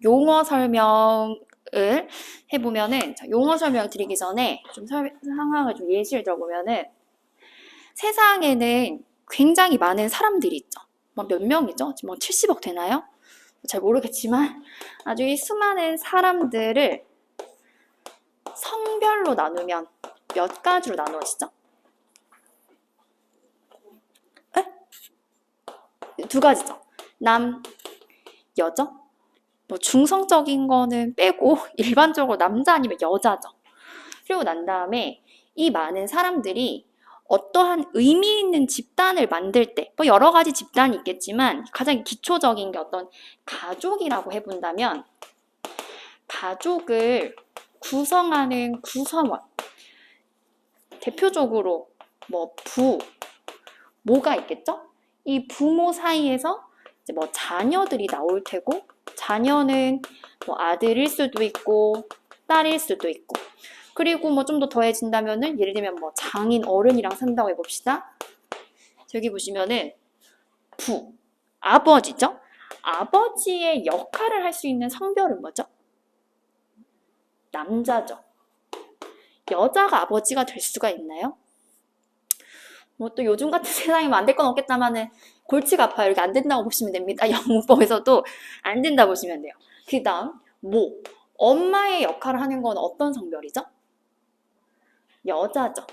용어 설명을 해보면은, 자, 용어 설명 드리기 전에 좀 상황을 좀 예시를 들어보면은, 세상에는 굉장히 많은 사람들이 있죠. 몇 명이죠? 지금 70억 되나요? 잘 모르겠지만 아주 이 수많은 사람들을 성별로 나누면 몇 가지로 나누어지죠? 두 가지죠. 남, 여자? 뭐 중성적인 거는 빼고 일반적으로 남자 아니면 여자죠. 그리고 난 다음에 이 많은 사람들이 어떠한 의미 있는 집단을 만들 때, 뭐 여러 가지 집단이 있겠지만 가장 기초적인 게 어떤 가족이라고 해본다면, 가족을 구성하는 구성원, 대표적으로 뭐 모가 있겠죠? 이 부모 사이에서 이제 뭐 자녀들이 나올 테고, 자녀는 뭐 아들일 수도 있고 딸일 수도 있고, 그리고 뭐 좀 더 더해진다면은 예를 들면 뭐 장인 어른이랑 산다고 해봅시다. 저기 보시면은 아버지죠? 아버지의 역할을 할 수 있는 성별은 뭐죠? 남자죠. 여자가 아버지가 될 수가 있나요? 뭐 또 요즘 같은 세상이면 안 될 건 없겠다마는 골치가 아파요. 이렇게 안 된다고 보시면 됩니다. 영문법에서도 안 된다 보시면 돼요. 그 다음 엄마의 역할을 하는 건 어떤 성별이죠? 여자죠.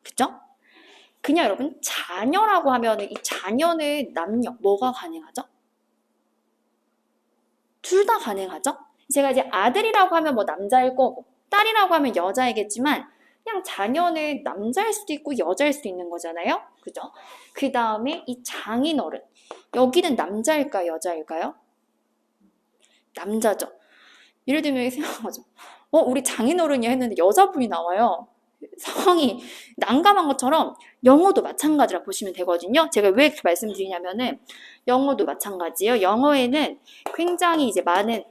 그죠? 그냥 여러분 자녀라고 하면 이 자녀는 남녀 뭐가 가능하죠? 둘 다 가능하죠? 제가 이제 아들이라고 하면 뭐 남자일 거고 딸이라고 하면 여자이겠지만 그냥 자녀는 남자일 수도 있고 여자일 수도 있는 거잖아요. 그죠? 그 다음에 이 장인어른, 여기는 남자일까요? 여자일까요? 남자죠. 예를 들면 생각하죠. 우리 장인어른이 했는데 여자분이 나와요. 상황이 난감한 것처럼 영어도 마찬가지라 보시면 되거든요. 제가 왜 이렇게 말씀드리냐면은 영어도 마찬가지예요. 영어에는 굉장히 이제 많은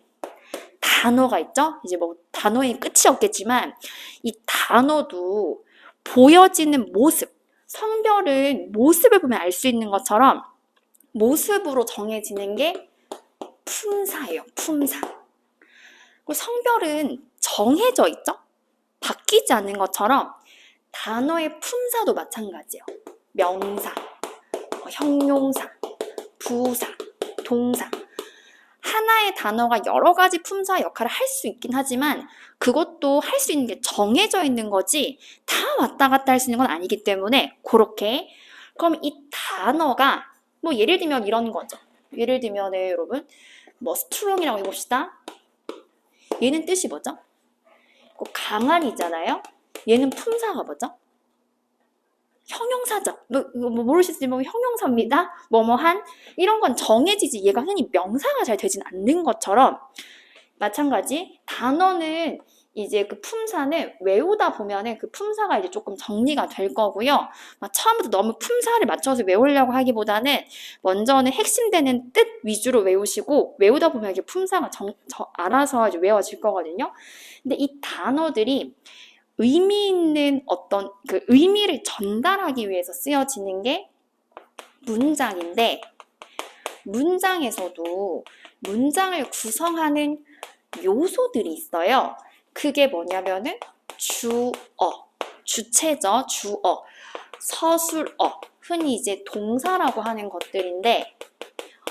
단어가 있죠. 이제 뭐 단어의 끝이 없겠지만 이 단어도 보여지는 모습, 성별은 모습을 보면 알 수 있는 것처럼 모습으로 정해지는 게 품사예요. 품사. 그리고 성별은 정해져 있죠. 바뀌지 않는 것처럼 단어의 품사도 마찬가지예요. 명사, 형용사, 부사, 동사. 하나의 단어가 여러 가지 품사 역할을 할 수 있긴 하지만 그것도 할 수 있는 게 정해져 있는 거지 다 왔다 갔다 할 수 있는 건 아니기 때문에 그렇게. 그럼 이 단어가 뭐 예를 들면 이런 거죠. 예를 들면 여러분 뭐 스트롱이라고 해봅시다. 얘는 뜻이 뭐죠? 강한 있잖아요. 얘는 품사가 뭐죠? 형용사죠. 모르시지만 형용사입니다. 뭐뭐한 이런 건 정해지지 얘가 흔히 명사가 잘 되진 않는 것처럼 마찬가지 단어는 이제 그 품사는 외우다 보면은 그 품사가 이제 조금 정리가 될 거고요. 처음부터 너무 품사를 맞춰서 외우려고 하기보다는 먼저는 핵심되는 뜻 위주로 외우시고 외우다 보면 이게 품사가 알아서 이제 외워질 거거든요. 근데 이 단어들이 의미 있는 어떤 그 의미를 전달하기 위해서 쓰여지는 게 문장인데, 문장에서도 문장을 구성하는 요소들이 있어요. 그게 뭐냐면은 주어, 주체죠. 주어, 서술어, 흔히 이제 동사라고 하는 것들인데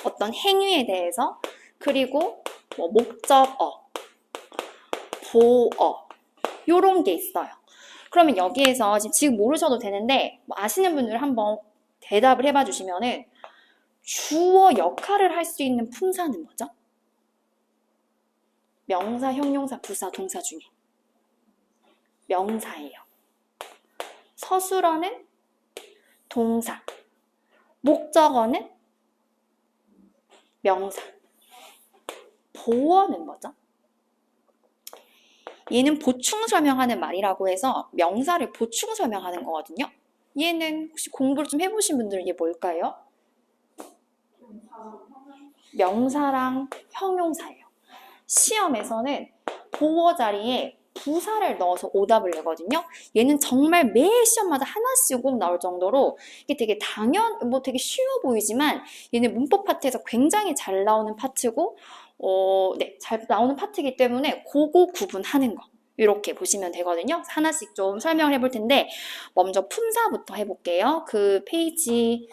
어떤 행위에 대해서, 그리고 뭐 목적어, 보어 요런 게 있어요. 그러면 여기에서 지금 모르셔도 되는데 뭐 아시는 분들 한번 대답을 해봐 주시면은 주어 역할을 할 수 있는 품사는 뭐죠? 명사, 형용사, 부사, 동사 중에 명사예요. 서술어는 동사, 목적어는 명사, 보어는 뭐죠? 얘는 보충 설명하는 말이라고 해서 명사를 보충 설명하는 거거든요. 얘는 혹시 공부를 좀 해보신 분들 이게 뭘까요? 명사랑 형용사예요. 시험에서는 보어 자리에 부사를 넣어서 오답을 내거든요. 얘는 정말 매 시험마다 하나씩 꼭 나올 정도로 이게 되게 되게 쉬워 보이지만 얘는 문법 파트에서 굉장히 잘 나오는 파트고 네, 잘 나오는 파트이기 때문에 그거 구분하는 거. 이렇게 보시면 되거든요. 하나씩 좀 설명을 해볼 텐데, 먼저 품사부터 해볼게요. 그 페이지,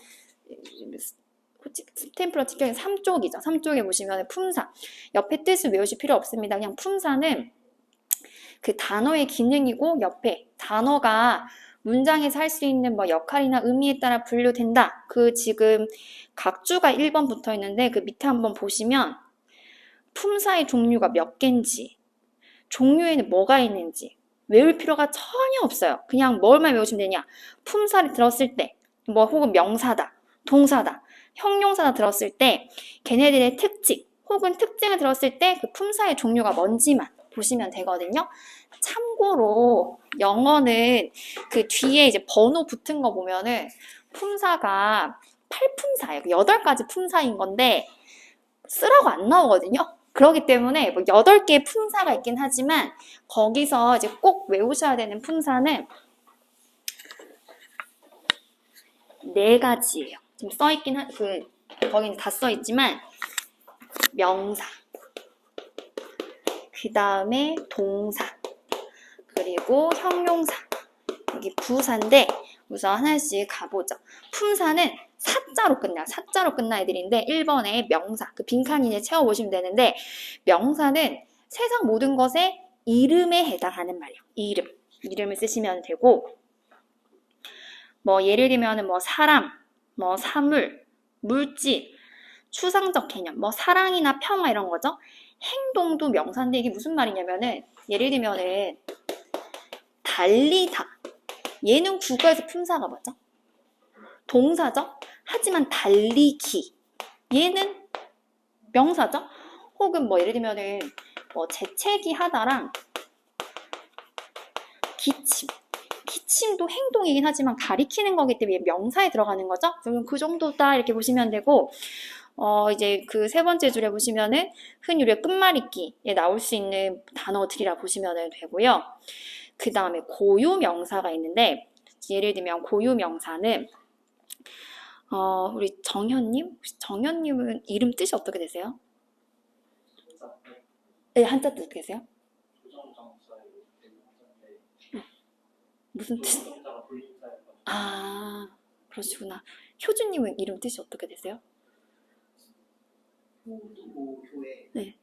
스탬프로 찍혀 있는 3쪽이죠. 3쪽에 보시면 품사. 옆에 뜻을 외우실 필요 없습니다. 그냥 품사는 그 단어의 기능이고, 옆에 단어가 문장에서 할 수 있는 뭐 역할이나 의미에 따라 분류된다. 그 지금 각주가 1번 붙어 있는데, 그 밑에 한번 보시면, 품사의 종류가 몇 개인지, 종류에는 뭐가 있는지 외울 필요가 전혀 없어요. 그냥 뭘만 외우시면 되냐. 품사를 들었을 때, 뭐 혹은 명사다, 동사다, 형용사다 들었을 때 걔네들의 특징 혹은 특징을 들었을 때 그 품사의 종류가 뭔지만 보시면 되거든요. 참고로 영어는 그 뒤에 이제 번호 붙은 거 보면은 품사가 8품사예요. 8가지 품사인 건데 쓰라고 안 나오거든요. 그렇기 때문에 뭐 8개의 품사가 있긴 하지만 거기서 이제 꼭 외우셔야 되는 품사는 4가지예요. 지금 써있긴 거기는 다 써있지만 명사, 그 다음에 동사, 그리고 형용사, 여기 부사인데 우선 하나씩 가보죠. 품사는 사자로 끝나요. 사자로 끝난 애들인데 1번에 명사, 그 빈칸이에 채워보시면 되는데 명사는 세상 모든 것의 이름에 해당하는 말이에요. 이름을 쓰시면 되고 뭐 예를 들면 뭐 사람, 뭐 사물, 물질, 추상적 개념, 뭐 사랑이나 평화 이런 거죠. 행동도 명사인데 이게 무슨 말이냐면은 예를 들면은 달리다. 얘는 국어에서 품사가 뭐죠? 동사죠? 하지만 달리기. 얘는 명사죠? 혹은 뭐 예를 들면은 뭐 재채기 하다랑 기침. 기침도 행동이긴 하지만 가리키는 거기 때문에 명사에 들어가는 거죠? 그럼 그 정도다 이렇게 보시면 되고 이제 그 3번째 줄에 보시면은 흔유의 끝말잇기에 나올 수 있는 단어들이라 보시면 되고요. 그 다음에 고유명사가 있는데 예를 들면 고유명사는 우리 정현님? 혹시 정현님은 이름 뜻이 어떻게 되세요? 네, 한자 뜻 어떻게 되세요? 무슨 뜻? 아, 그러시구나. 효주님은 이름 뜻이 어떻게 되세요? 네.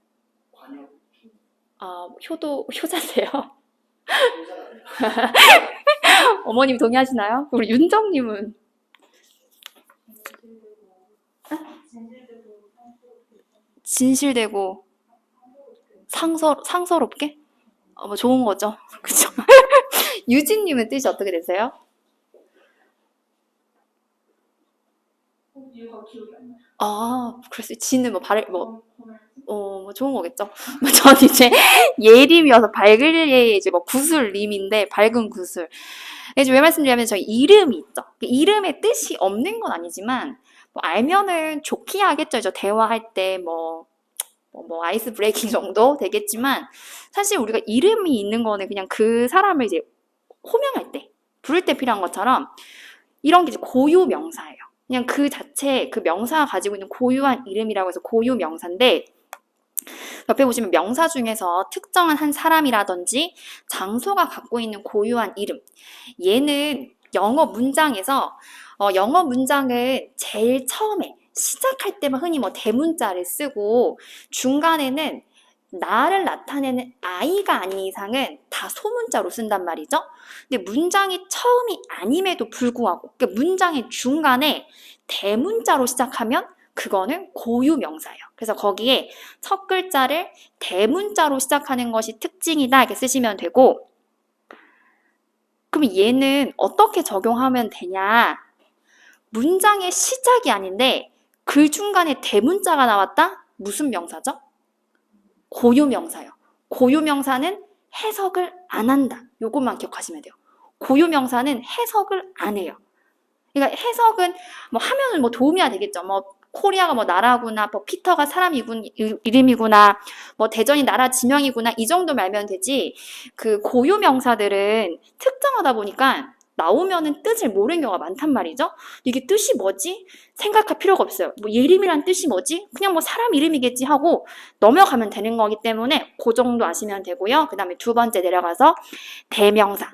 효자세요? 어머님 동의하시나요? 우리 윤정님은? 진실되고 상서롭게? 뭐 좋은 거죠. 그쵸? 유진님은 뜻이 어떻게 되세요? 그래서 진은 뭐 좋은 거겠죠. 전 이제 예림이어서 밝을 예 이제 뭐 구슬님인데 밝은 구슬. 이제 왜 말씀드리냐면 저희 이름이 있죠. 이름의 뜻이 없는 건 아니지만 뭐 알면은 좋게 하겠죠. 저 대화할 때 뭐 아이스 브레이킹 정도 되겠지만 사실 우리가 이름이 있는 거는 그냥 그 사람을 이제 호명할 때 부를 때 필요한 것처럼 이런 게 이제 고유 명사예요. 그냥 그 자체 그 명사가 가지고 있는 고유한 이름이라고 해서 고유 명사인데 옆에 보시면 명사 중에서 특정한 한 사람이라든지 장소가 갖고 있는 고유한 이름. 얘는 영어 문장에서 영어 문장은 제일 처음에 시작할 때만 흔히 뭐 대문자를 쓰고 중간에는 나를 나타내는 I가 아닌 이상은 다 소문자로 쓴단 말이죠. 근데 문장이 처음이 아님에도 불구하고 그러니까 문장의 중간에 대문자로 시작하면 그거는 고유 명사예요. 그래서 거기에 첫 글자를 대문자로 시작하는 것이 특징이다 이렇게 쓰시면 되고 그럼 얘는 어떻게 적용하면 되냐? 문장의 시작이 아닌데 글 중간에 대문자가 나왔다? 무슨 명사죠? 고유명사예요. 고유명사는 해석을 안 한다. 요것만 기억하시면 돼요. 고유명사는 해석을 안 해요. 그러니까 해석은 뭐 하면은 뭐 도움이 되겠죠. 뭐 코리아가 뭐 나라구나, 뭐 피터가 사람 이름이구나, 뭐 대전이 나라 지명이구나 이 정도만 알면 되지. 그 고유명사들은 특정하다 보니까 나오면은 뜻을 모르는 경우가 많단 말이죠. 이게 뜻이 뭐지? 생각할 필요가 없어요. 뭐 예림이란 뜻이 뭐지? 그냥 뭐 사람 이름이겠지 하고 넘어가면 되는 거기 때문에 그 정도 아시면 되고요. 그 다음에 두 번째 내려가서 대명사.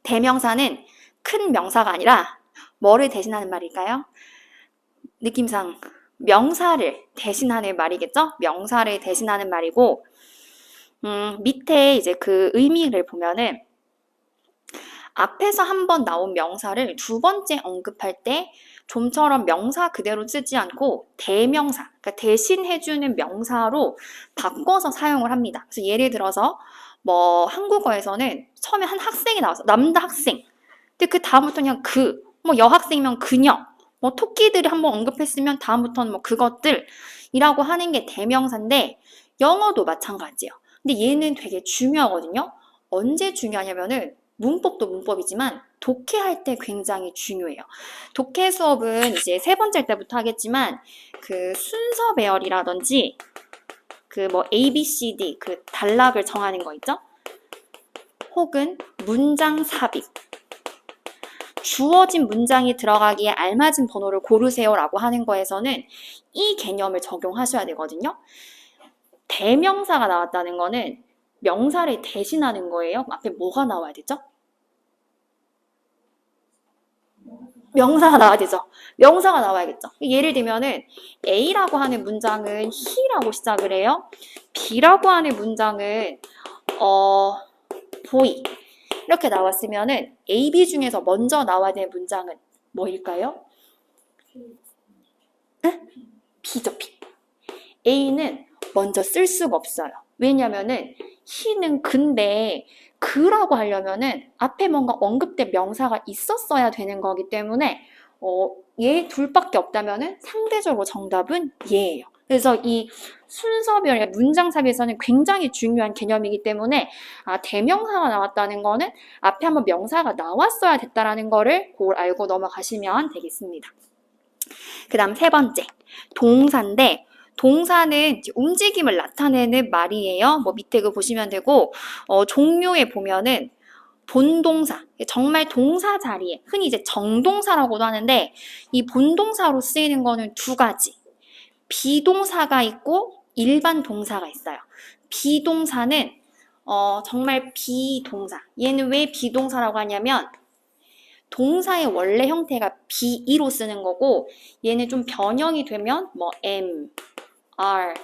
대명사는 큰 명사가 아니라 뭐를 대신하는 말일까요? 느낌상 명사를 대신하는 말이겠죠? 명사를 대신하는 말이고, 밑에 이제 그 의미를 보면은 앞에서 한 번 나온 명사를 두 번째 언급할 때 좀처럼 명사 그대로 쓰지 않고 대명사, 그러니까 대신해주는 명사로 바꿔서 사용을 합니다. 그래서 예를 들어서 뭐 한국어에서는 처음에 한 학생이 나와서 남자 학생, 근데 그 다음부터 그냥 뭐 여학생이면 그녀, 뭐 토끼들을 한번 언급했으면 다음부터는 뭐 그것들이라고 하는 게 대명사인데 영어도 마찬가지예요. 근데 얘는 되게 중요하거든요. 언제 중요하냐면은 문법도 문법이지만 독해할 때 굉장히 중요해요. 독해 수업은 이제 세 번째 때부터 하겠지만 그 순서 배열이라든지 그 뭐 A, B, C, D 그 단락을 정하는 거 있죠? 혹은 문장 삽입. 주어진 문장이 들어가기에 알맞은 번호를 고르세요라고 하는 거에서는 이 개념을 적용하셔야 되거든요. 대명사가 나왔다는 거는 명사를 대신하는 거예요. 앞에 뭐가 나와야 되죠? 명사가 나와야 되죠. 명사가 나와야겠죠. 예를 들면은 A라고 하는 문장은 he라고 시작을 해요. B라고 하는 문장은 boy 이렇게 나왔으면은 A, B 중에서 먼저 나와야 되는 문장은 뭐일까요? B죠, B. A는 먼저 쓸 수가 없어요. 왜냐면은 he는 근데 그라고 하려면은 앞에 뭔가 언급된 명사가 있었어야 되는 거기 때문에 얘 둘밖에 없다면은 상대적으로 정답은 얘예요. 그래서 이 순서별, 문장삽에서는 굉장히 중요한 개념이기 때문에 대명사가 나왔다는 거는 앞에 한번 명사가 나왔어야 됐다라는 거를 그걸 알고 넘어가시면 되겠습니다. 그 다음 세 번째, 동사인데 동사는 움직임을 나타내는 말이에요. 뭐 밑에 그 보시면 되고 종류에 보면은 본동사, 정말 동사 자리에 흔히 이제 정동사라고도 하는데 이 본동사로 쓰이는 거는 두 가지. 비동사가 있고 일반 동사가 있어요. 비동사는 정말 비동사. 얘는 왜 비동사라고 하냐면 동사의 원래 형태가 be로 쓰는 거고 얘는 좀 변형이 되면 뭐 am, are,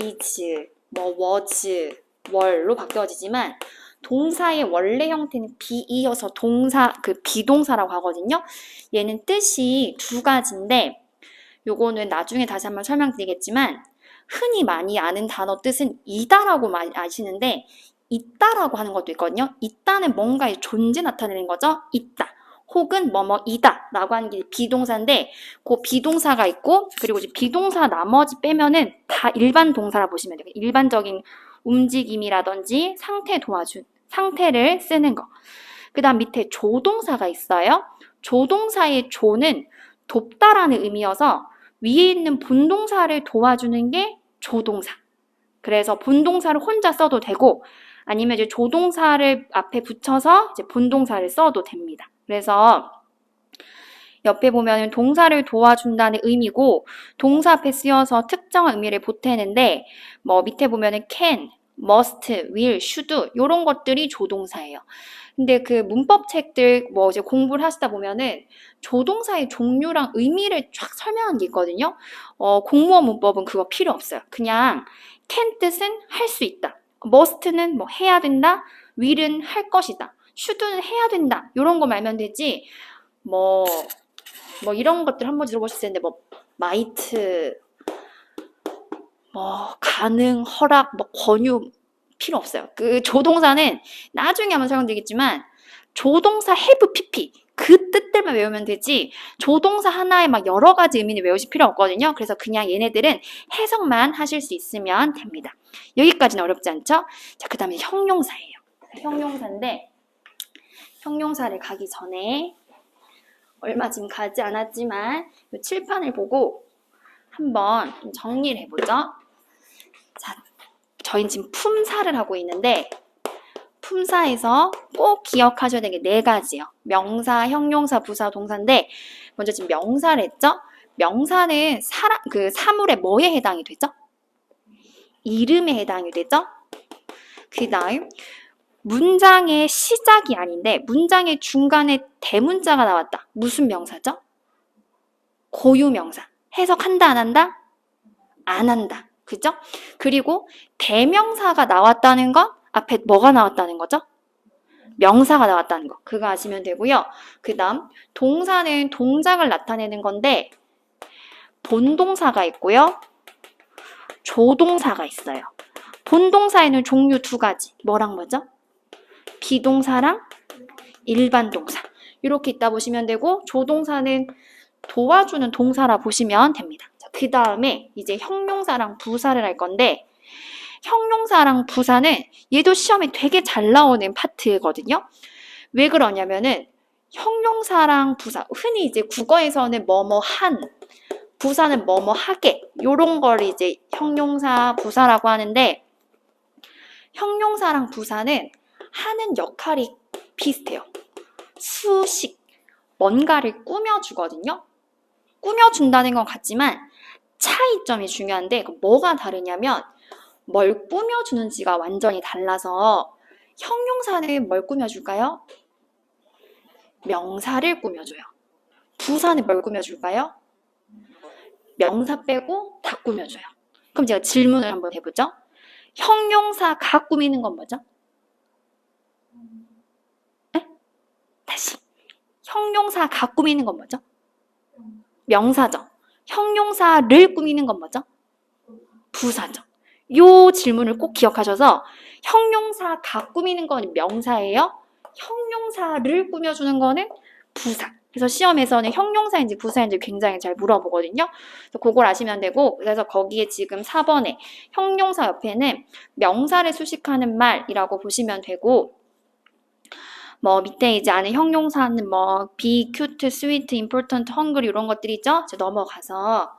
is, 뭐 was, were로 바뀌어지지만 동사의 원래 형태는 be이어서 동사 그 비동사라고 하거든요. 얘는 뜻이 두 가지인데 요거는 나중에 다시 한번 설명드리겠지만 흔히 많이 아는 단어 뜻은 이다라고 많이 아시는데 있다라고 하는 것도 있거든요. 있다는 뭔가의 존재 나타내는 거죠. 있다. 혹은 뭐뭐이다 라고 하는 게 비동사인데 그 비동사가 있고 그리고 이제 비동사 나머지 빼면은 다 일반 동사라 보시면 돼요. 일반적인 움직임이라든지 상태 도와준 상태를 쓰는 거. 그 다음 밑에 조동사가 있어요. 조동사의 조는 돕다라는 의미여서 위에 있는 본동사를 도와주는 게 조동사. 그래서 본동사를 혼자 써도 되고 아니면 이제 조동사를 앞에 붙여서 이제 본동사를 써도 됩니다. 그래서 옆에 보면 동사를 도와준다는 의미고 동사 앞에 쓰여서 특정한 의미를 보태는데 뭐 밑에 보면은 can, must, will, should 이런 것들이 조동사예요. 근데 그 문법 책들 뭐 이제 공부를 하시다 보면은 조동사의 종류랑 의미를 쫙 설명한 게 있거든요. 공무원 문법은 그거 필요 없어요. 그냥 can 뜻은 할 수 있다. must는 뭐 해야 된다. will은 할 것이다. should는 해야 된다. 이런 거 말면 되지. 뭐 이런 것들 한번 들어보셨을 텐데 뭐 might, 뭐 가능, 허락, 뭐 권유 필요 없어요. 그 조동사는 나중에 한번 설명드리겠지만 조동사 have, pp 그 뜻들만 외우면 되지 조동사 하나에 막 여러 가지 의미를 외우실 필요 없거든요. 그래서 그냥 얘네들은 해석만 하실 수 있으면 됩니다. 여기까지는 어렵지 않죠? 자, 그 다음에 형용사예요. 형용사인데 형용사를 가기 전에 얼마 지금 가지 않았지만 이 칠판을 보고 한번 좀 정리를 해보죠. 자, 저희는 지금 품사를 하고 있는데 품사에서 꼭 기억하셔야 되는 게 4가지예요. 명사, 형용사, 부사, 동사인데 먼저 지금 명사를 했죠? 명사는 사물의 뭐에 해당이 되죠? 이름에 해당이 되죠? 그 다음 문장의 시작이 아닌데 문장의 중간에 대문자가 나왔다. 무슨 명사죠? 고유명사. 해석한다 안 한다? 안 한다. 그죠? 그리고 대명사가 나왔다는 건 앞에 뭐가 나왔다는 거죠? 명사가 나왔다는 거. 그거 아시면 되고요. 그 다음 동사는 동작을 나타내는 건데 본동사가 있고요. 조동사가 있어요. 본동사에는 종류 2가지. 뭐랑 뭐죠? 비동사랑 일반 동사. 이렇게 있다 보시면 되고 조동사는 도와주는 동사라 보시면 됩니다. 그 다음에 이제 형용사랑 부사를 할 건데 형용사랑 부사는 얘도 시험에 되게 잘 나오는 파트거든요. 왜 그러냐면은 형용사랑 부사, 흔히 이제 국어에서는 뭐뭐 한, 부사는 뭐뭐 하게 요런 걸 이제 형용사, 부사라고 하는데 형용사랑 부사는 하는 역할이 비슷해요. 수식, 뭔가를 꾸며주거든요. 꾸며준다는 건 같지만 차이점이 중요한데 뭐가 다르냐면 뭘 꾸며주는지가 완전히 달라서 형용사는 뭘 꾸며줄까요? 명사를 꾸며줘요. 부사는 뭘 꾸며줄까요? 명사 빼고 다 꾸며줘요. 그럼 제가 질문을 한번 해보죠. 형용사가 꾸미는 건 뭐죠? 에? 다시. 형용사가 꾸미는 건 뭐죠? 명사죠. 형용사를 꾸미는 건 뭐죠? 부사죠. 요 질문을 꼭 기억하셔서 형용사가 꾸미는 건 명사예요. 형용사를 꾸며주는 거는 부사. 그래서 시험에서는 형용사인지 부사인지 굉장히 잘 물어보거든요. 그래서 그걸 아시면 되고 그래서 거기에 지금 4번에 형용사 옆에는 명사를 수식하는 말이라고 보시면 되고 뭐 밑에 이제 안에 형용사는 뭐 be, cute, sweet, important, hungry 이런 것들이 있죠. 이제 넘어가서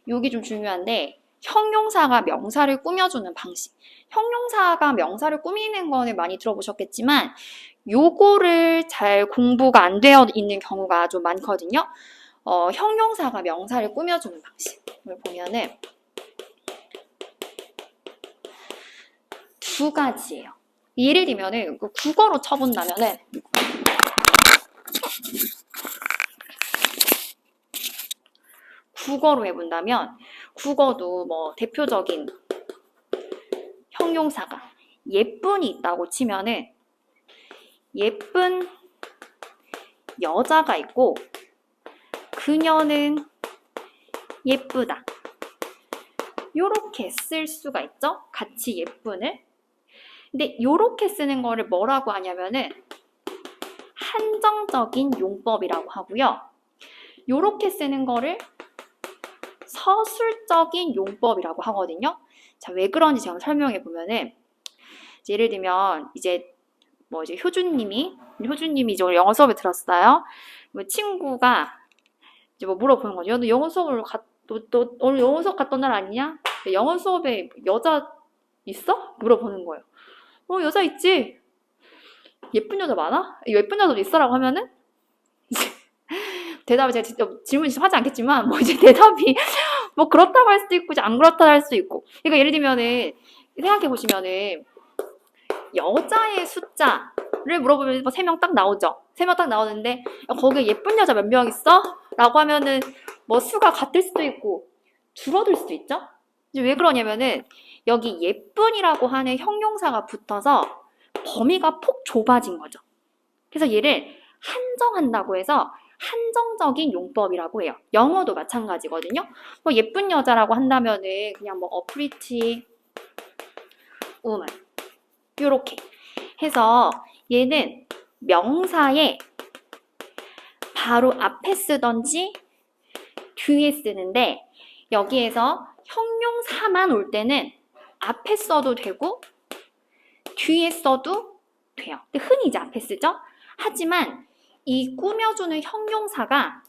여기 좀 중요한데 형용사가 명사를 꾸며주는 방식. 형용사가 명사를 꾸미는 거는 많이 들어보셨겠지만 요거를 잘 공부가 안 되어 있는 경우가 좀 많거든요. 형용사가 명사를 꾸며주는 방식을 보면은 2가지예요. 예를 들면은 국어로 쳐본다면은 국어로 해본다면 국어도 뭐 대표적인 형용사가 예쁜이 있다고 치면은 예쁜 여자가 있고 그녀는 예쁘다. 요렇게 쓸 수가 있죠? 같이 예쁜을. 근데 요렇게 쓰는 거를 뭐라고 하냐면은 한정적인 용법이라고 하고요. 요렇게 쓰는 거를 서술적인 용법이라고 하거든요. 자, 왜 그런지 제가 설명해 보면은 예를 들면 이제 효준님이 이제 오늘 영어 수업에 들었어요. 친구가 이제 물어보는 거죠. 너 영어 수업을 너 오늘 영어 수업 갔던 날 아니냐? 영어 수업에 여자 있어? 물어보는 거예요. 여자 있지. 예쁜 여자 많아? 예쁜 여자도 있어라고 하면은 대답을 제가 직접 질문 직접 하지 않겠지만 이제 대답이 뭐 그렇다고 할 수도 있고 이제 안 그렇다고 할 수도 있고. 그러니까 예를 들면은 생각해 보시면은 여자의 숫자를 물어보면 3명 딱 나오죠. 3명 딱 나오는데 거기에 예쁜 여자 몇 명 있어? 라고 하면은 수가 같을 수도 있고 줄어들 수도 있죠. 이제 왜 그러냐면은 여기 예쁜이라고 하는 형용사가 붙어서 범위가 폭 좁아진 거죠. 그래서 얘를 한정한다고 해서 한정적인 용법이라고 해요. 영어도 마찬가지거든요. 예쁜 여자라고 한다면은 그냥 a pretty woman 이렇게 해서 얘는 명사에 바로 앞에 쓰던지 뒤에 쓰는데 여기에서 형용사만 올 때는 앞에 써도 되고 뒤에 써도 돼요. 근데 흔히 이제 앞에 쓰죠. 하지만 이 꾸며주는 형용사가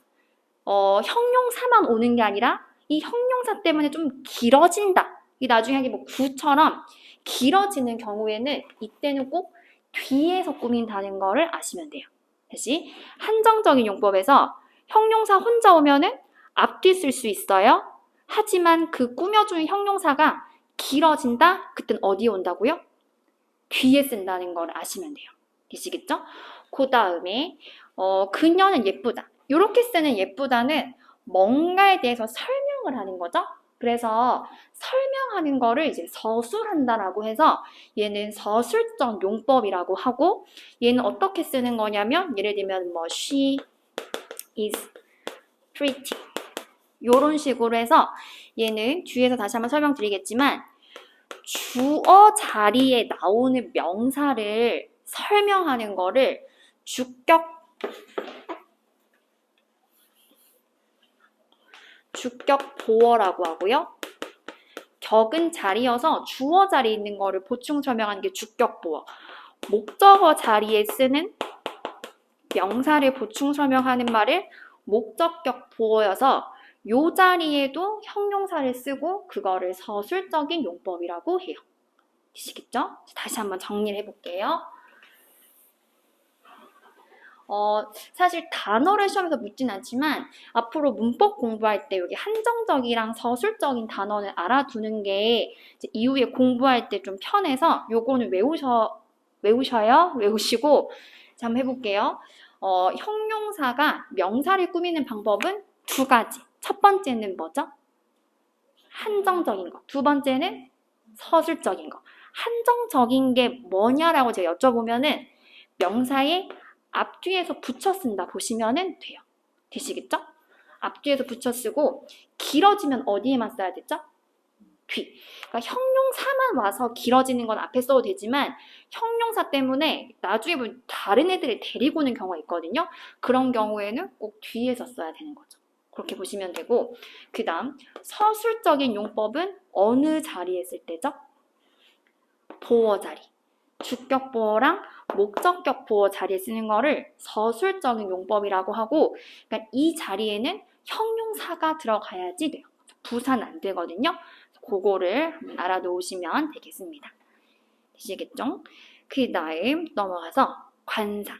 형용사만 오는 게 아니라 이 형용사 때문에 좀 길어진다 이 나중에 하기 뭐 구처럼 길어지는 경우에는 이때는 꼭 뒤에서 꾸민다는 거를 아시면 돼요. 다시 한정적인 용법에서 형용사 혼자 오면은 앞뒤 쓸 수 있어요. 하지만 그 꾸며주는 형용사가 길어진다? 그땐 어디에 온다고요? 뒤에 쓴다는 걸 아시면 돼요. 되시겠죠? 그 다음에 그녀는 예쁘다. 이렇게 쓰는 예쁘다는 뭔가에 대해서 설명을 하는 거죠. 그래서 설명하는 거를 이제 서술한다라고 해서 얘는 서술적 용법이라고 하고 얘는 어떻게 쓰는 거냐면 예를 들면 뭐 she is pretty 이런 식으로 해서 얘는 뒤에서 다시 한번 설명드리겠지만 주어 자리에 나오는 명사를 설명하는 거를 주격 보어라고 하고요. 격은 자리여서 주어 자리에 있는 거를 보충 설명하는 게 주격 보어. 목적어 자리에 쓰는 명사를 보충 설명하는 말을 목적격 보어여서 요 자리에도 형용사를 쓰고 그거를 서술적인 용법이라고 해요. 아시겠죠? 다시 한번 정리를 해볼게요. 사실 단어를 시험에서 묻진 않지만 앞으로 문법 공부할 때 여기 한정적이랑 서술적인 단어는 알아두는 게 이제 이후에 공부할 때 좀 편해서 요거는 외우시고 자, 한번 해볼게요. 형용사가 명사를 꾸미는 방법은 두 가지. 첫 번째는 뭐죠? 한정적인 거. 두 번째는 서술적인 거. 한정적인 게 뭐냐라고 제가 여쭤보면은 명사에 앞뒤에서 붙여 쓴다 보시면 돼요. 되시겠죠? 앞뒤에서 붙여 쓰고 길어지면 어디에만 써야 되죠? 뒤. 그러니까 형용사만 와서 길어지는 건 앞에 써도 되지만 형용사 때문에 나중에 보면 다른 애들을 데리고 오는 경우가 있거든요. 그런 경우에는 꼭 뒤에서 써야 되는 거죠. 그렇게 보시면 되고 그 다음 서술적인 용법은 어느 자리에 쓸 때죠? 보어 자리. 주격 보어랑 목적격 보어 자리에 쓰는 거를 서술적인 용법이라고 하고 그러니까 이 자리에는 형용사가 들어가야지 돼요. 부사는 안 되거든요. 그거를 한번 알아놓으시면 되겠습니다. 되시겠죠? 그 다음 넘어가서 관사.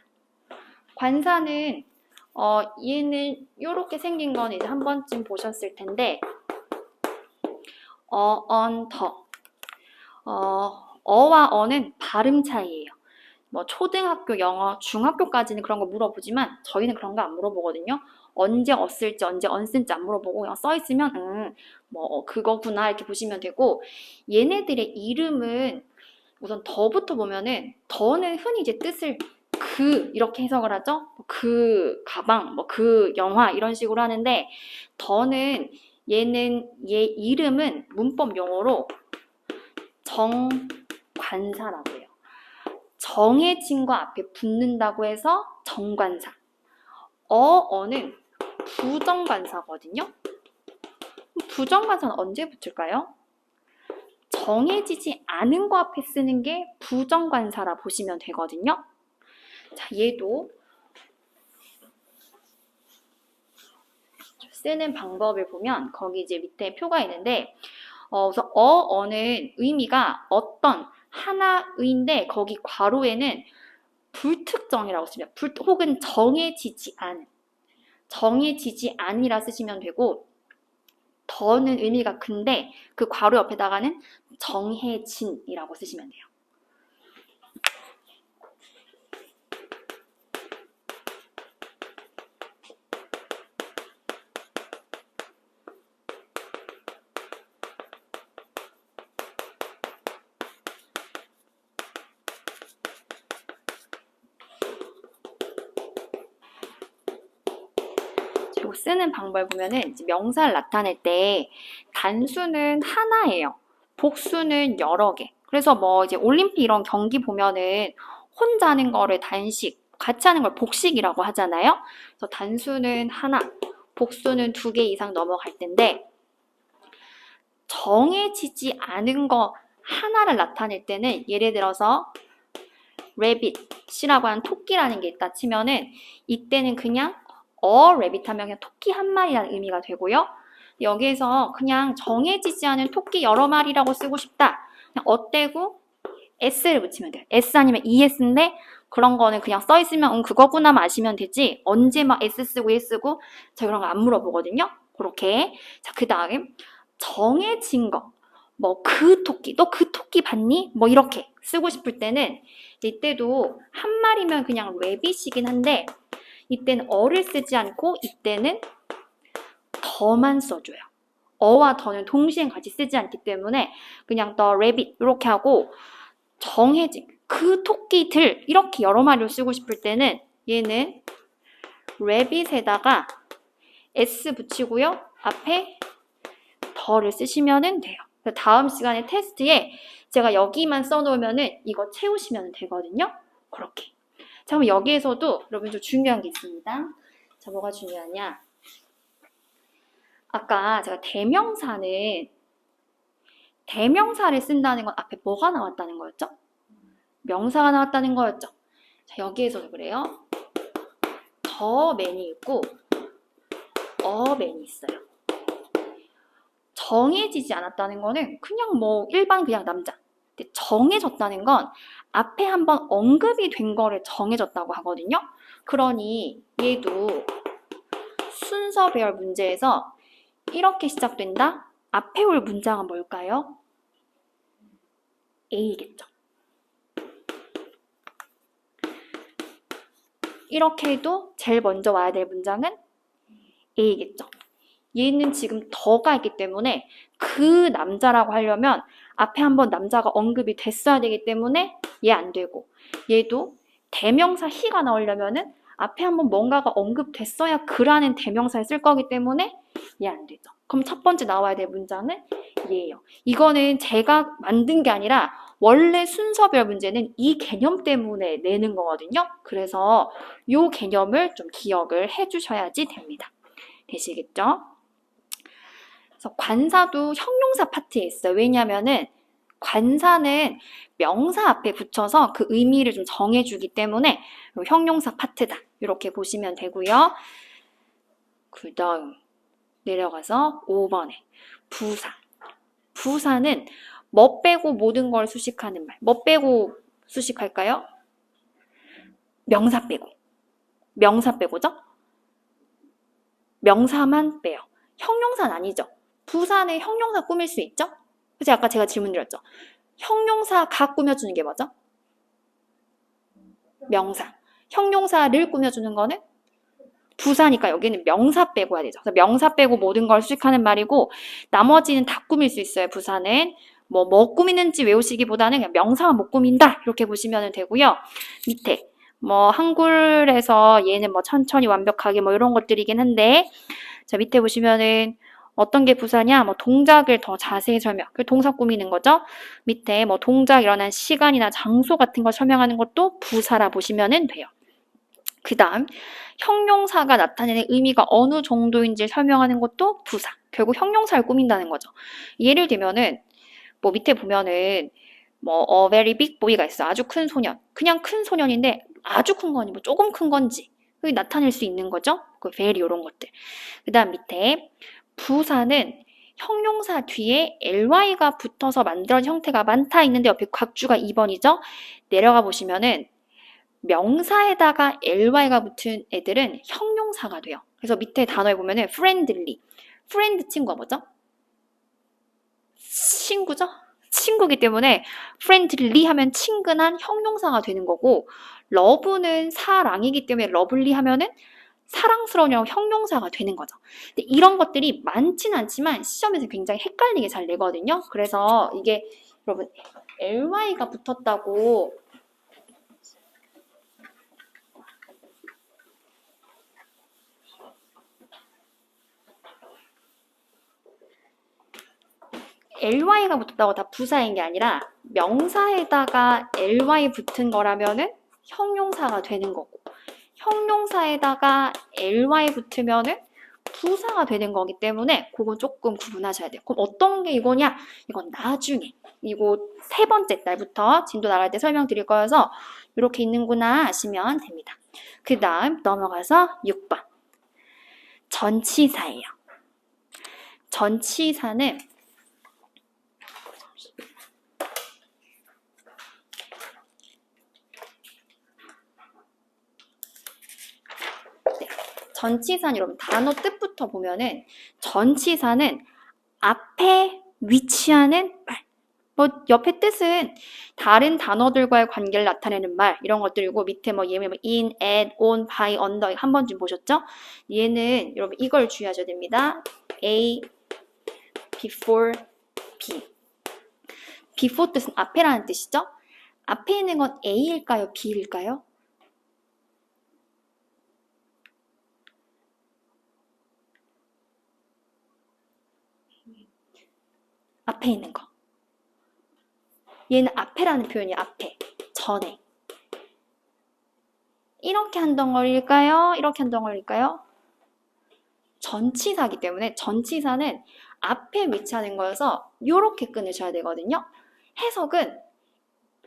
관사는 얘는 이렇게 생긴 건 이제 한 번쯤 보셨을 텐데 더. 어와 어는 발음 차이예요. 뭐 초등학교 영어, 중학교까지는 그런 거 물어보지만 저희는 그런 거 안 물어보거든요. 언제 쓸지 언제 언 쓸지 안 물어보고 그냥 써 있으면 뭐 그거구나 이렇게 보시면 되고 얘네들의 이름은 우선 더부터 보면은 더는 흔히 이제 뜻을 그 이렇게 해석을 하죠. 그 가방, 뭐 그 영화 이런 식으로 하는데 더는 얘는 얘 이름은 문법 용어로 정관사라고 해요. 정해진 거 앞에 붙는다고 해서 정관사. 어는 부정관사거든요. 부정관사는 언제 붙을까요? 정해지지 않은 거 앞에 쓰는 게 부정관사라 보시면 되거든요. 자, 얘도 쓰는 방법을 보면 거기 이제 밑에 표가 있는데 우선 어는 의미가 어떤 하나의인데 거기 괄호에는 불특정이라고 씁니다. 혹은 정해지지 않이라 쓰시면 되고 더는 의미가 근데 그 괄호 옆에다가는 정해진이라고 쓰시면 돼요. 쓰는 방법을 보면은 명사를 나타낼 때 단수는 하나예요. 복수는 여러 개. 그래서 뭐 이제 올림픽 이런 경기 보면은 혼자 하는 거를 단식, 같이 하는 걸 복식이라고 하잖아요. 그래서 단수는 하나, 복수는 2개 이상 넘어갈 텐데 정해지지 않은 거 하나를 나타낼 때는 예를 들어서 rabbit이라고 하는 토끼라는 게 있다 치면은 이때는 그냥 rabbit 하면 그냥 토끼 한 마리라는 의미가 되고요. 여기에서 그냥 정해지지 않은 토끼 여러 마리라고 쓰고 싶다. 그냥 어때고 s를 붙이면 돼요. s 아니면 es인데 그런 거는 그냥 써 있으면 그거구나 마시면 되지. 언제 막 s 쓰고 e 쓰고 저 그런 거 안 물어보거든요. 그렇게. 자, 그다음에 정해진 거. 뭐 그 토끼, 너 그 토끼 봤니? 뭐 이렇게 쓰고 싶을 때는 이때도 한 마리면 그냥 rabbit이긴 한데 이때는 어를 쓰지 않고 이때는 더만 써줘요. 어와 더는 동시에 같이 쓰지 않기 때문에 그냥 the rabbit 이렇게 하고 정해진 그 토끼들 이렇게 여러 마리로 쓰고 싶을 때는 얘는 rabbit에다가 s 붙이고요. 앞에 더를 쓰시면 돼요. 다음 시간에 테스트에 제가 여기만 써놓으면은 이거 채우시면 되거든요. 그렇게. 자, 그럼 여기에서도 여러분 좀 중요한 게 있습니다. 자, 뭐가 중요하냐? 아까 제가 대명사를 쓴다는 건 앞에 뭐가 나왔다는 거였죠? 명사가 나왔다는 거였죠. 자, 여기에서도 그래요. 더 맨이 있고 맨이 있어요. 정해지지 않았다는 거는 그냥 뭐 일반 그냥 남자. 근데 정해졌다는 건 앞에 한번 언급이 된 거를 정해졌다고 하거든요. 그러니 얘도 순서 배열 문제에서 이렇게 시작된다. 앞에 올 문장은 뭘까요? A겠죠. 이렇게 해도 제일 먼저 와야 될 문장은 A겠죠. 얘는 지금 더가 있기 때문에 그 남자라고 하려면 앞에 한번 남자가 언급이 됐어야 되기 때문에 얘 안 되고 얘도 대명사 he가 나오려면은 앞에 한번 뭔가가 언급됐어야 그라는 대명사를 쓸 거기 때문에 얘 안 되죠. 그럼 첫 번째 나와야 될 문장은 얘예요. 이거는 제가 만든 게 아니라 원래 순서별 문제는 이 개념 때문에 내는 거거든요. 그래서 이 개념을 좀 기억을 해주셔야지 됩니다. 되시겠죠? 그래서 관사도 형용사 파트에 있어요. 왜냐하면은 관사는 명사 앞에 붙여서 그 의미를 좀 정해주기 때문에 형용사 파트다. 이렇게 보시면 되고요. 그 다음 내려가서 5번에 부사. 부사는 뭐 빼고 모든 걸 수식하는 말. 뭐 빼고 수식할까요? 명사 빼고. 명사 빼고죠? 명사만 빼요. 형용사는 아니죠. 부사는 형용사 꾸밀 수 있죠? 그래서 아까 제가 질문 드렸죠. 형용사가 꾸며주는 게 뭐죠? 명사. 형용사를 꾸며주는 거는 부사니까 여기는 명사 빼고 해야 되죠. 그래서 명사 빼고 모든 걸 수식하는 말이고 나머지는 다 꾸밀 수 있어요. 부사는 뭐 꾸미는지 외우시기보다는 그냥 명사만 못 꾸민다 이렇게 보시면 되고요. 밑에 뭐 한글에서 얘는 뭐 천천히 완벽하게 뭐 이런 것들이긴 한데 자 밑에 보시면은 어떤 게 부사냐? 뭐 동작을 더 자세히 설명. 그 동사 꾸미는 거죠. 밑에 뭐 동작 일어난 시간이나 장소 같은 걸 설명하는 것도 부사라 보시면 돼요. 그 다음 형용사가 나타내는 의미가 어느 정도인지 설명하는 것도 부사. 결국 형용사를 꾸민다는 거죠. 예를 들면은 뭐 밑에 보면은 뭐 a very big boy가 있어. 아주 큰 소년. 그냥 큰 소년인데 아주 큰 건지 뭐 조금 큰 건지 그게 나타낼 수 있는 거죠. 그 very 이런 것들. 그 다음 밑에 부사는 형용사 뒤에 ly가 붙어서 만들어진 형태가 많다 있는데 옆에 각주가 2번이죠. 내려가 보시면은 명사에다가 ly가 붙은 애들은 형용사가 돼요. 그래서 밑에 단어에 보면은 friendly. friend 친구가 뭐죠? 친구죠? 친구기 때문에 friendly 하면 친근한 형용사가 되는 거고 love는 사랑이기 때문에 lovely 하면은 사랑스러운 형용사가 되는 거죠. 근데 이런 것들이 많지는 않지만 시험에서 굉장히 헷갈리게 잘 내거든요. 그래서 이게 여러분 ly가 붙었다고 ly가 붙었다고 다 부사인 게 아니라 명사에다가 ly 붙은 거라면은 형용사가 되는 거고 형용사에다가 ly 붙으면은 부사가 되는 거기 때문에 그건 조금 구분하셔야 돼요. 그럼 어떤 게 이거냐? 이건 나중에 이거 세 번째 날부터 진도 나갈 때 설명드릴 거여서 이렇게 있는구나 하시면 됩니다. 그 다음 넘어가서 6번 전치사예요. 전치사는 전치사는 여러분 단어 뜻부터 보면은 전치사는 앞에 위치하는 말. 뭐 옆에 뜻은 다른 단어들과의 관계를 나타내는 말 이런 것들이고 밑에 뭐 예를 들면 in, at, on, by, under 한 번쯤 보셨죠? 얘는 여러분 이걸 주의하셔야 됩니다. A before B. before 뜻은 앞에라는 뜻이죠? 앞에 있는 건 A일까요? B일까요? 앞에 있는 거. 얘는 앞에라는 표현이 앞에, 전에. 이렇게 한 덩어리일까요? 이렇게 한 덩어리일까요? 전치사기 때문에 전치사는 앞에 위치하는 거여서 이렇게 끊으셔야 되거든요. 해석은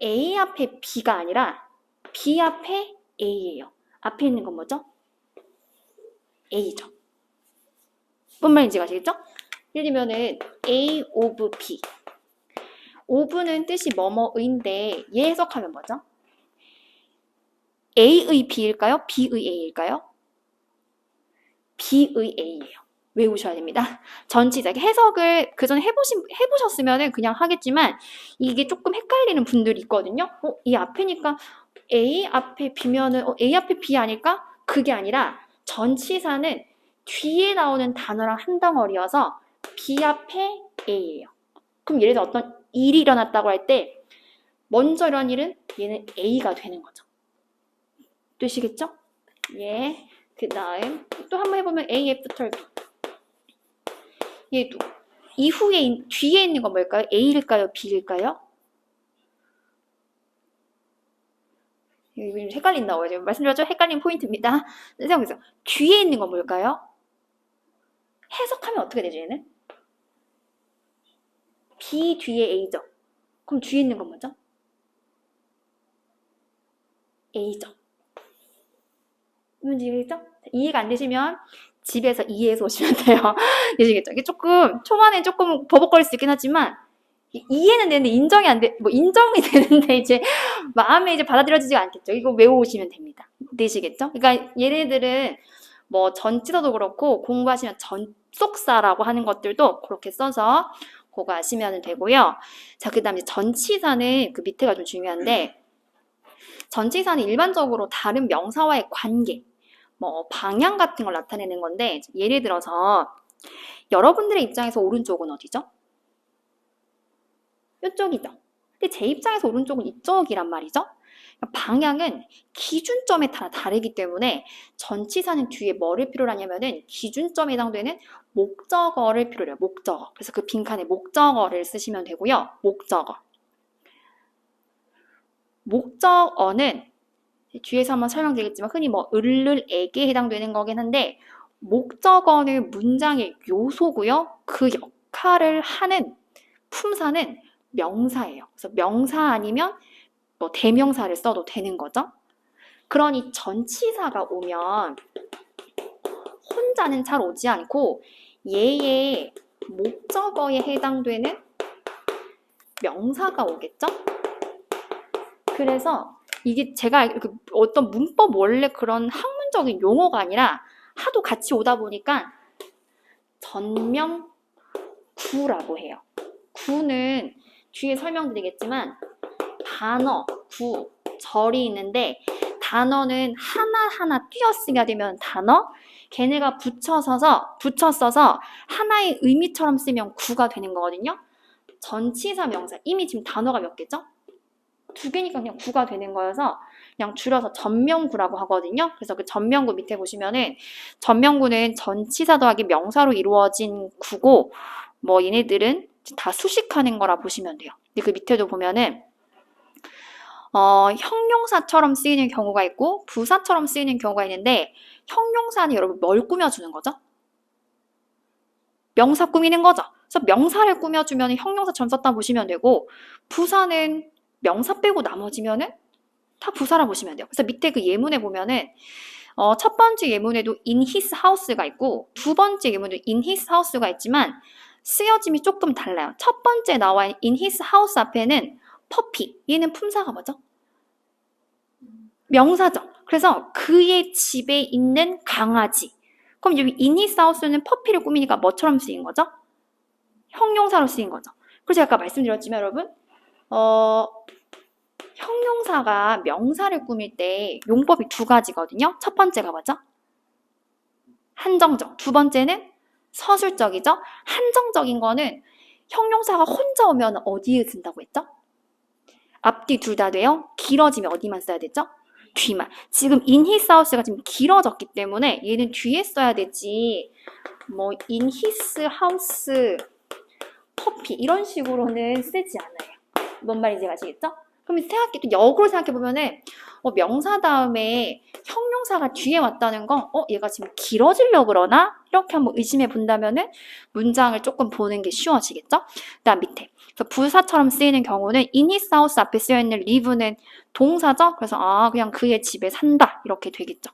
A 앞에 B가 아니라 B 앞에 A예요. 앞에 있는 건 뭐죠? A죠. 뭔 말인지 아시겠죠? 예를 들면은 A of B. of는 뜻이 뭐뭐인데 얘 해석하면 뭐죠? A의 B일까요? B의 A일까요? B의 A예요. 외우셔야 됩니다. 전치사. 해석을 그전에 해보셨으면 그냥 하겠지만 이게 조금 헷갈리는 분들이 있거든요. 이 앞이니까 A 앞에 B면은 A 앞에 B 아닐까? 그게 아니라 전치사는 뒤에 나오는 단어랑 한 덩어리여서 B 앞에 A예요. 그럼 예를 들어 어떤 일이 일어났다고 할 때 먼저 일어난 일은 얘는 A가 되는 거죠. 되시겠죠? 예. 그 다음 또 한번 해보면 A after B. 얘도 이후에 뒤에 있는 건 뭘까요? A일까요? B일까요? 이거 헷갈린다고 제가 말씀드렸죠? 헷갈리는 포인트입니다. 생각해보세요. 뒤에 있는 건 뭘까요? 해석하면 어떻게 되죠, 얘는? B 뒤에 A죠. 그럼 뒤에 있는 건 뭐죠? A죠. 문제겠죠? 이해가 안 되시면 집에서 이해해서 오시면 돼요. 되시겠죠? 이게 조금 초반에 조금 버벅거릴 수 있긴 하지만 이해는 되는데 인정이 안 돼, 뭐 인정이 되는데 이제 마음에 이제 받아들여지지가 않겠죠. 이거 외워오시면 됩니다. 되시겠죠? 그러니까 얘네들은 뭐 전치사도 그렇고 공부하시면 전속사라고 하는 것들도 그렇게 써서 그거 아시면 되고요. 자, 그 다음에 전치사는 그 밑에가 좀 중요한데 전치사는 일반적으로 다른 명사와의 관계, 뭐 방향 같은 걸 나타내는 건데 예를 들어서 여러분들의 입장에서 오른쪽은 어디죠? 이쪽이죠. 근데 제 입장에서 오른쪽은 이쪽이란 말이죠. 방향은 기준점에 따라 다르기 때문에 전치사는 뒤에 뭐를 필요로 하냐면은 기준점에 해당되는 목적어를 필요로 해요. 목적어. 그래서 그 빈칸에 목적어를 쓰시면 되고요. 목적어. 목적어는 뒤에서 한번 설명드리겠지만 흔히 뭐 을에게 해당되는 거긴 한데 목적어는 문장의 요소고요. 그 역할을 하는 품사는 명사예요. 그래서 명사 아니면 뭐 대명사를 써도 되는 거죠. 그러니 전치사가 오면 혼자는 잘 오지 않고 얘의 목적어에 해당되는 명사가 오겠죠. 그래서 이게 제가 어떤 문법 원래 그런 학문적인 용어가 아니라 하도 같이 오다 보니까 전명구라고 해요. 구는 뒤에 설명드리겠지만 단어, 구, 절이 있는데 단어는 하나하나 띄어쓰기가 되면 단어, 걔네가 붙여서서 하나의 의미처럼 쓰면 구가 되는 거거든요. 전치사 명사, 이미 지금 단어가 몇 개죠? 2개니까 그냥 구가 되는 거여서 그냥 줄여서 전명구라고 하거든요. 그래서 그 전명구 밑에 보시면은 전명구는 전치사 더하기 명사로 이루어진 구고 뭐 얘네들은 다 수식하는 거라 보시면 돼요. 근데 그 밑에도 보면은 형용사처럼 쓰이는 경우가 있고 부사처럼 쓰이는 경우가 있는데 형용사는 여러분 뭘 꾸며주는 거죠? 명사 꾸미는 거죠. 그래서 명사를 꾸며주면 형용사처럼 썼다 보시면 되고 부사는 명사 빼고 나머지면은 다 부사라 보시면 돼요. 그래서 밑에 그 예문에 보면은 첫 번째 예문에도 in his house가 있고 두 번째 예문에도 in his house가 있지만 쓰여짐이 조금 달라요. 첫 번째 나와 있는 in his house 앞에는 puppy, 얘는 품사가 뭐죠? 명사죠. 그래서 그의 집에 있는 강아지. 그럼 여기 in his house는 puppy를 꾸미니까 뭐처럼 쓰인 거죠? 형용사로 쓰인 거죠. 그래서 아까 말씀드렸지만 여러분 형용사가 명사를 꾸밀 때 용법이 두 가지거든요. 첫 번째가 뭐죠? 한정적. 두 번째는 서술적이죠. 한정적인 거는 형용사가 혼자 오면 어디에 쓴다고 했죠? 앞뒤 둘 다 돼요. 길어지면 어디만 써야 되죠? 뒤만. 지금 in his house가 지금 길어졌기 때문에 얘는 뒤에 써야 되지. 뭐 in his house puppy 이런 식으로는 쓰지 않아요. 뭔 말인지 아시겠죠? 그럼 또 역으로 생각해보면은 명사 다음에 형용사가 뒤에 왔다는 건 얘가 지금 길어지려고 그러나? 이렇게 한번 의심해 본다면은 문장을 조금 보는 게 쉬워지겠죠? 그다음 밑에 그래서 부사처럼 쓰이는 경우는 in his house 앞에 쓰여있는 live는 동사죠? 그래서 그냥 그의 집에 산다 이렇게 되겠죠.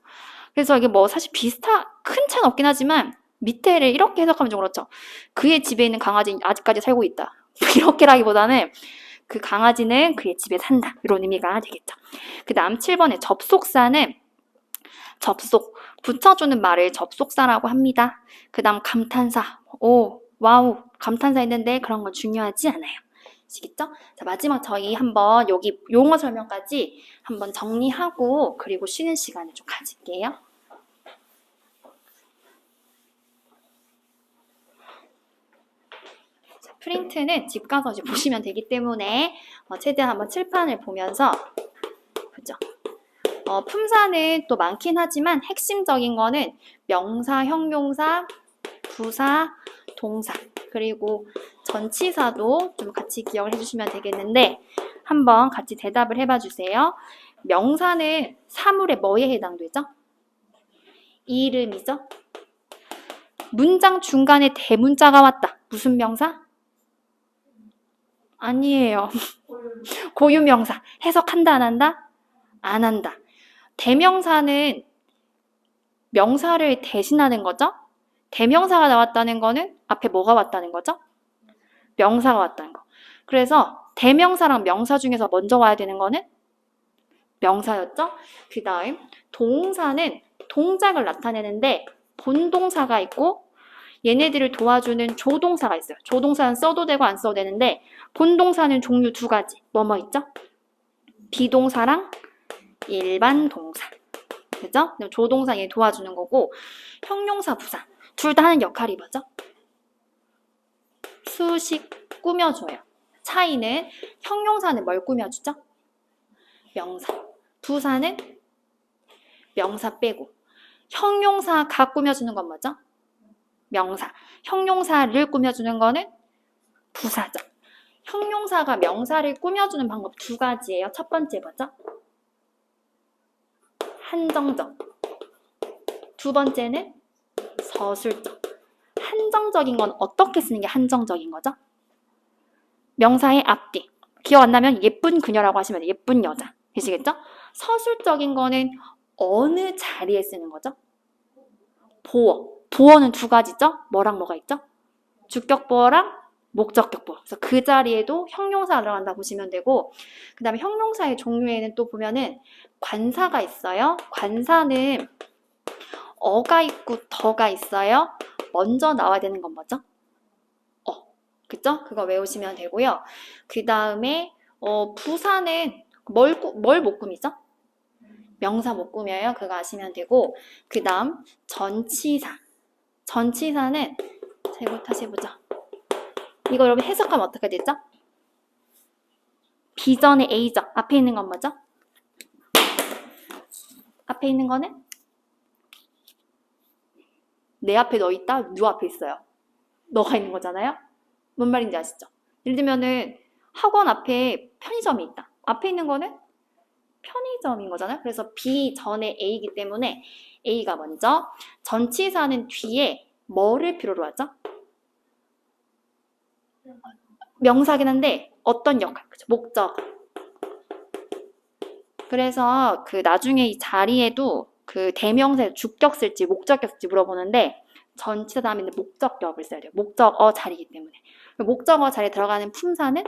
그래서 이게 뭐 사실 큰 차이는 없긴 하지만 밑에를 이렇게 해석하면 좀 그렇죠. 그의 집에 있는 강아지는 아직까지 살고 있다. 이렇게라기보다는 그 강아지는 그의 집에 산다. 이런 의미가 되겠죠. 그 다음 7번에 접속사는 붙여주는 말을 접속사라고 합니다. 그 다음 감탄사. 오, 와우, 감탄사 있는데 그런 건 중요하지 않아요. 아시겠죠? 자, 마지막 저희 한번 여기 용어 설명까지 한번 정리하고 그리고 쉬는 시간을 좀 가질게요. 프린트는 집 가서 이제 보시면 되기 때문에 최대한 한번 칠판을 보면서 그죠? 품사는 또 많긴 하지만 핵심적인 거는 명사, 형용사, 부사, 동사 그리고 전치사도 좀 같이 기억을 해주시면 되겠는데 한번 같이 대답을 해봐 주세요. 명사는 사물의 뭐에 해당되죠? 이름이죠? 문장 중간에 대문자가 왔다. 무슨 명사? 아니에요. 고유명사. 해석한다 안 한다? 안 한다. 대명사는 명사를 대신하는 거죠? 대명사가 나왔다는 거는 앞에 뭐가 왔다는 거죠? 명사가 왔다는 거. 그래서 대명사랑 명사 중에서 먼저 와야 되는 거는 명사였죠? 그 다음 동사는 동작을 나타내는데 본동사가 있고 얘네들을 도와주는 조동사가 있어요. 조동사는 써도 되고 안 써도 되는데 본동사는 종류 두 가지. 뭐뭐 있죠? 비동사랑 일반 동사. 그죠? 조동사 얘 도와주는 거고 형용사, 부사 둘 다 하는 역할이 뭐죠? 수식 꾸며줘요. 차이는 형용사는 뭘 꾸며주죠? 명사. 부사는 명사 빼고 형용사가 꾸며주는 건 뭐죠? 명사. 형용사를 꾸며주는 거는 부사죠. 형용사가 명사를 꾸며주는 방법 두 가지예요. 첫 번째 뭐죠? 한정적. 두 번째는 서술적. 한정적인 건 어떻게 쓰는 게 한정적인 거죠? 명사의 앞뒤. 기억 안 나면 예쁜 그녀라고 하시면 돼요. 예쁜 여자. 계시겠죠? 서술적인 거는 어느 자리에 쓰는 거죠? 보어. 보어는 두 가지죠? 뭐랑 뭐가 있죠? 주격보어랑 목적격보어. 그래서 그 자리에도 형용사가 들어간다 보시면 되고 그 다음에 형용사의 종류에는 또 보면은 관사가 있어요. 관사는 어가 있고 더가 있어요. 먼저 나와야 되는 건 뭐죠? 그죠? 그거 외우시면 되고요. 그 다음에 부사는 뭘 못 꾸미죠? 명사 못 꾸며요. 그거 아시면 되고 그 다음 전치사. 전치사는 자, 이거 다시 해보자. 이거 여러분 해석하면 어떻게 되죠? 비전의 A죠. 앞에 있는 건 뭐죠? 앞에 있는 거는 내 앞에 너 있다. 누 앞에 있어요. 너가 있는 거잖아요. 뭔 말인지 아시죠? 예를 들면은 학원 앞에 편의점이 있다. 앞에 있는 거는 편의점인 거잖아요. 그래서 B 전에 A이기 때문에 A가 먼저. 전치사는 뒤에 뭐를 필요로 하죠? 명사긴 한데 어떤 역할? 그죠? 목적. 그래서 그 나중에 이 자리에도 그 대명사에 주격 쓸지 목적격 쓸지 물어보는데 전치사 다음에 있는 목적격을 써야 돼요. 목적어 자리이기 때문에. 목적어 자리에 들어가는 품사는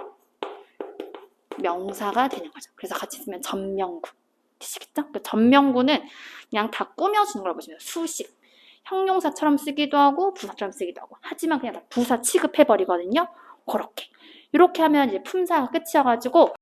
명사가 되는 거죠. 그래서 같이 쓰면 전명구. 되시겠죠? 그 전명구는 그냥 다 꾸며주는 걸 보시면 수식. 형용사처럼 쓰기도 하고 부사처럼 쓰기도 하고 하지만 그냥 다 부사 취급해버리거든요. 그렇게. 이렇게 하면 이제 품사가 끝이어가지고